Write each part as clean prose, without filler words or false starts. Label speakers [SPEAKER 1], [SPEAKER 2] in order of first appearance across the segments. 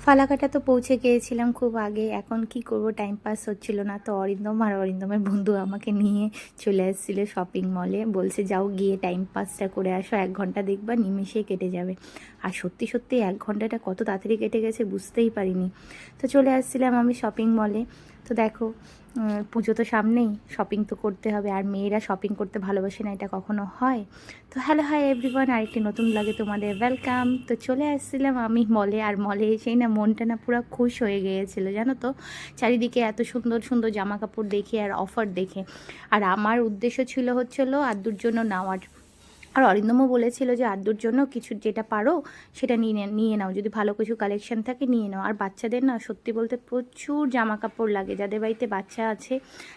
[SPEAKER 1] ফালাকাটা তো পৌঁছে গিয়েছিলাম খুব আগে। এখন কি করব, টাইম পাস হচ্ছিল না। তো অরিন্দম আর অরিন্দমের বন্ধু আমাকে নিয়ে চলে এসেছিলো শপিং মলে। বলছে যাও গিয়ে টাইম পাসটা করে আসো, 1 ঘন্টা দেখবা নিমেষেই কেটে যাবে। আর সত্যি সত্যি 1 ঘন্টাটা কত তাড়াতাড়ি কেটে গেছে বুঝতেই পারিনি। তো চলে আসছিলাম আমি শপিং মলে। তো দেখো, পুজো তো সামনেই, শপিং তো করতে হবে। আর মেয়েরা শপিং করতে ভালোবাসে না, এটা কখনো হয়? তো হ্যালো, হাই এভরিওয়ান, আরেকটি নতুন ব্লগে তোমাদের ওয়েলকাম। তো চলে আসছিলাম আমি মলে, আর মলে এসেই না মনটা না পুরো খুশ হয়ে গিয়েছিলো জানো তো। চারিদিকে এত সুন্দর সুন্দর জামা কাপড় দেখে আর অফার দেখে। আর আমার উদ্দেশ্য ছিল হচ্ছিলো আদ্যুর জন্য নেওয়ার। আর অরিন্দমও বলেছিল যে আদ্যুর জন্য কিছু যেটা পারো সেটা নিয়ে নাও, যদি ভালো কিছু কালেকশন থাকে নিয়ে নাও। আর বাচ্চাদের না সত্যি বলতে প্রচুর জামা কাপড় লাগে, যাদের বাড়িতে বাচ্চা আছে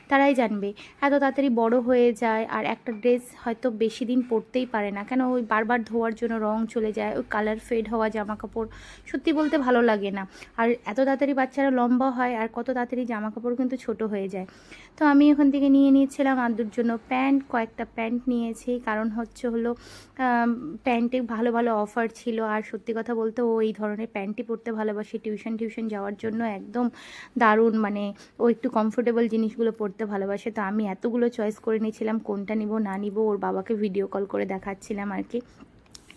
[SPEAKER 1] তারাই জানবে। এত তাড়াতাড়ি বড় হয়ে যায়, আর একটা ড্রেস হয়তো বেশি দিন পরতেই পারে না, কেন ওই বারবার ধোয়ার জন্য রং চলে যায়, ওই কালার ফেড হওয়া জামা কাপড় সত্যি বলতে ভালো লাগে না। আর এত তাড়াতাড়ি বাচ্চারা লম্বা হয়, আর কত তাড়াতাড়ি জামা কাপড় কিন্তু ছোট হয়ে যায়। তো আমি ওখান থেকে নিয়ে নিয়েছিলাম আদ্যুর জন্য প্যান্ট, কয়েকটা প্যান্ট নিয়েছি, কারণ হলো প্যান্টে ভালো ভালো অফার ছিল। আর সত্যি কথা বলতে ও এই ধরনের প্যান্টই পরতে ভালোবাসে, টিউশন যাওয়ার জন্য একদম দারুণ। মানে ও একটু কমফোর্টেবল জিনিসগুলো পরতে ভালোবাসে। তো আমি এতগুলো চয়েস করে নিয়েছিলাম কোনটা নিব না নিব, ওর বাবাকে ভিডিও কল করে দেখাচ্ছিলাম আর কি।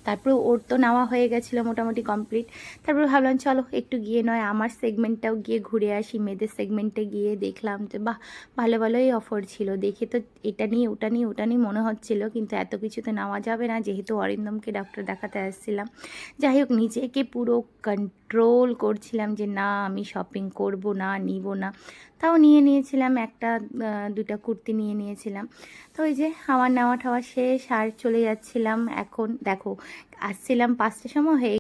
[SPEAKER 1] তারপরে ওর তো নেওয়া হয়ে গেছিলো মোটামুটি কমপ্লিট। তারপরে ভাবলাম চলো একটু গিয়ে নয় আমার সেগমেন্টটাও গিয়ে ঘুরে আসি। মেয়েদের সেগমেন্টে গিয়ে দেখলাম যে বাহ, ভালো ভালোই অফার ছিল। দেখে তো এটা নিয়ে ওটা নিয়ে ওটা নিয়ে মনে হচ্ছিলো, কিন্তু এত কিছু তো নেওয়া যাবে না, যেহেতু অরিন্দমকে ডক্টর দেখাতে আসছিলাম। যাই হোক, নিজেকে পুরো কন্ট্রোল করছিলাম যে না আমি শপিং করব না, নিব না। তাও নিয়ে নিয়েছিলাম, একটা দুটা কুর্তি নিয়ে নিয়েছিলাম। তো ওই যে আমার নেওয়া ঠাওয়া শেষ, আর চলে যাচ্ছিলাম। এখন দেখো, আসছিলাম 5টার সময় হয়ে